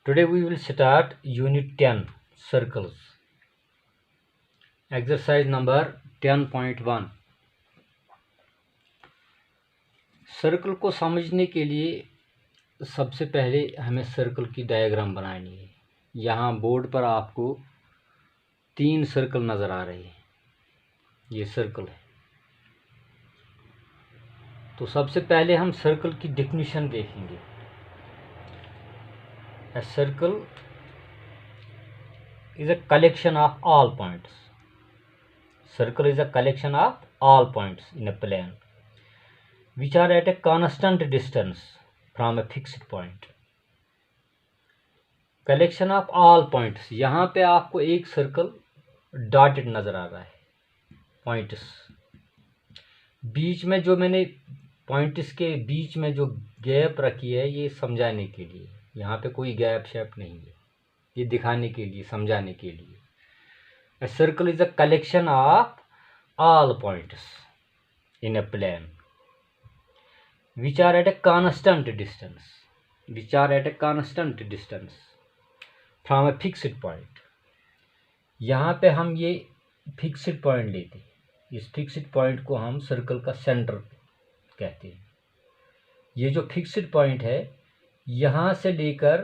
Today we will start Unit 10 Circles. Exercise number 10.1. Circle को समझने के लिए सबसे पहले हमें सर्कल की डायग्राम बनानी है। यहाँ बोर्ड पर आपको 3 सर्कल नज़र आ रहे हैं। ये सर्कल है। तो सबसे पहले हम सर्कल की डेफिनेशन देखेंगे। A circle is a collection of all points. Circle is a collection of all points in a plane which are at a constant distance from a fixed point. Collection of all points. यहाँ पे आपको एक circle dotted नज़र आ रहा है, points. बीच में जो मैंने पॉइंट्स के बीच में जो गैप रखी है, ये समझाने के लिए। यहाँ पे कोई गैप शेप नहीं है, ये दिखाने के लिए, समझाने के लिए। A circle is a collection of all points in a plane which are at a constant distance, from a fixed point. यहाँ पे हम ये फिक्स्ड पॉइंट लेते हैं। इस फिक्स्ड पॉइंट को हम सर्कल का सेंटर कहते हैं। ये जो फिक्स्ड पॉइंट है, यहाँ से लेकर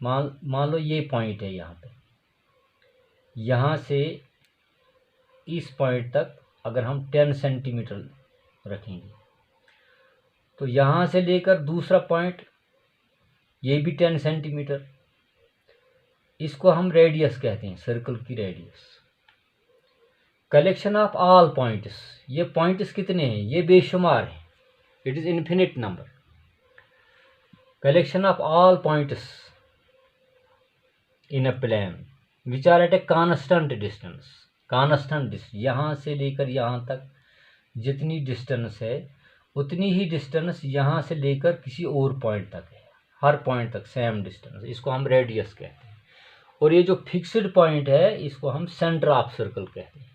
मान लो ये पॉइंट है यहाँ पे, यहाँ से इस पॉइंट तक अगर हम 10 सेंटीमीटर रखेंगे, तो यहाँ से लेकर दूसरा पॉइंट ये भी 10 सेंटीमीटर, इसको हम रेडियस कहते हैं, सर्कल की radius. Collection of all points, ये पॉइंट्स कितने हैं? ये बेशुमार हैं। It is infinite number. Collection of all points in a plane which are at a constant distance. यहाँ से लेकर यहाँ तक जितनी डिस्टेंस है, उतनी ही डिस्टेंस यहाँ से लेकर किसी और पॉइंट तक है। हर पॉइंट तक सेम डिस्टेंस, इसको हम रेडियस कहते हैं। और ये जो फिक्स्ड पॉइंट है, इसको हम सेंटर ऑफ सर्कल कहते हैं।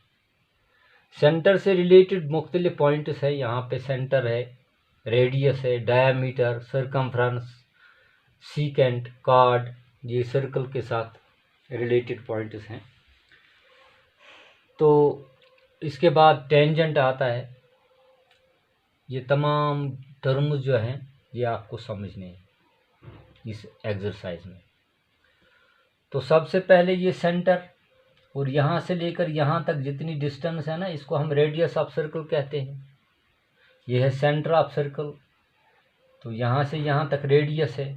सेंटर से रिलेटेड मुख्तलिफ पॉइंट्स है। यहाँ पे सेंटर है, रेडियस है, डायमीटर, सर्कमफ्रेंस, सीकेंट, कॉर्ड, ये सर्कल के साथ रिलेटेड पॉइंट्स हैं। तो इसके बाद टेंजेंट आता है। ये तमाम टर्म्स जो हैं, ये आपको समझने हैं इस एक्सरसाइज में। तो सबसे पहले ये सेंटर, और यहाँ से लेकर यहाँ तक जितनी डिस्टेंस है ना, इसको हम रेडियस ऑफ सर्कल कहते हैं। ये है सेंटर ऑफ सर्कल। तो यहाँ से यहाँ तक रेडियस है।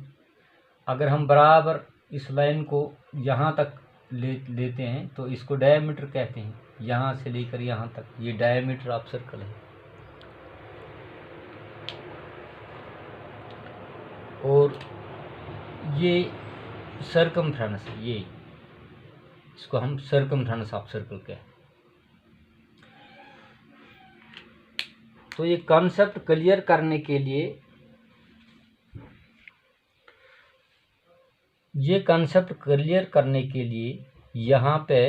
अगर हम बराबर इस लाइन को यहाँ तक लेते हैं, तो इसको डायमीटर कहते हैं। यहाँ से लेकर यहाँ तक ये डायमीटर ऑफ सर्कल है। और ये सर्कमफ्रेंस, ये इसको हम सर्कमफ्रेंस ऑफ सर्कल कहते हैं। तो ये कॉन्सेप्ट क्लियर करने के लिए, यहाँ पे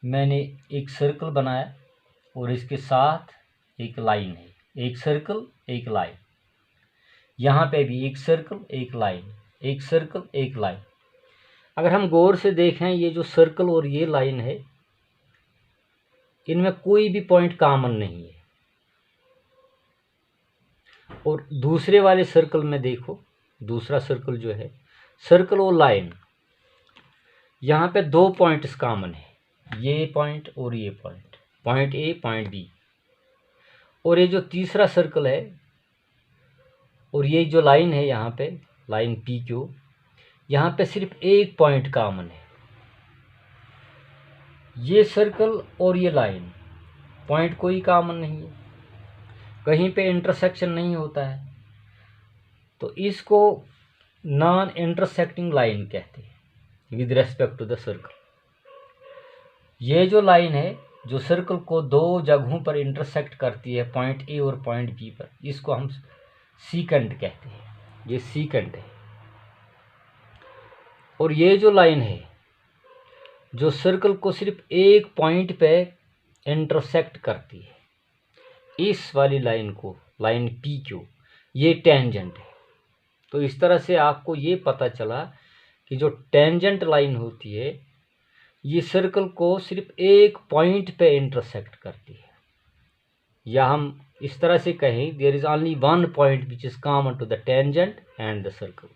मैंने एक सर्कल बनाया और इसके साथ एक लाइन है। एक सर्कल, एक लाइन। यहाँ पे भी एक सर्कल, एक लाइन, एक सर्कल, एक लाइन। अगर हम गौर से देखें, ये जो सर्कल और ये लाइन है, इनमें कोई भी पॉइंट कॉमन नहीं है। और दूसरे वाले सर्कल में देखो, दूसरा सर्कल जो है, सर्कल और लाइन, यहाँ पे 2 पॉइंट्स कॉमन है, ये पॉइंट और ये point, point A, point B. और ये जो तीसरा सर्कल है और ये जो लाइन है, यहाँ पे लाइन पी क्यू, यहाँ पे सिर्फ एक पॉइंट कॉमन है। ये सर्कल और ये लाइन, पॉइंट कोई कॉमन नहीं है, कहीं पे इंटरसेक्शन नहीं होता है। तो इसको नॉन इंटरसेक्टिंग लाइन कहते हैं with respect to the circle. ये जो लाइन है, जो सर्कल को 2 जगहों पर इंटरसेक्ट करती है, पॉइंट ए और पॉइंट बी पर, इसको हम सीकेंट कहते हैं। ये सीकेंट है। और ये जो लाइन है, जो सर्कल को सिर्फ एक पॉइंट पे इंटरसेक्ट करती है, इस वाली लाइन को, लाइन पी क्यू, ये टेंजेंट है। तो इस तरह से आपको ये पता चला कि जो टेंजेंट लाइन होती है ये सर्कल को सिर्फ एक पॉइंट पे इंटरसेक्ट करती है, या हम इस तरह से कहें there is only one point which is common to the tangent and the circle.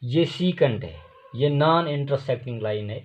ये सीकेंट है, ये नॉन इंटरसेक्टिंग लाइन है।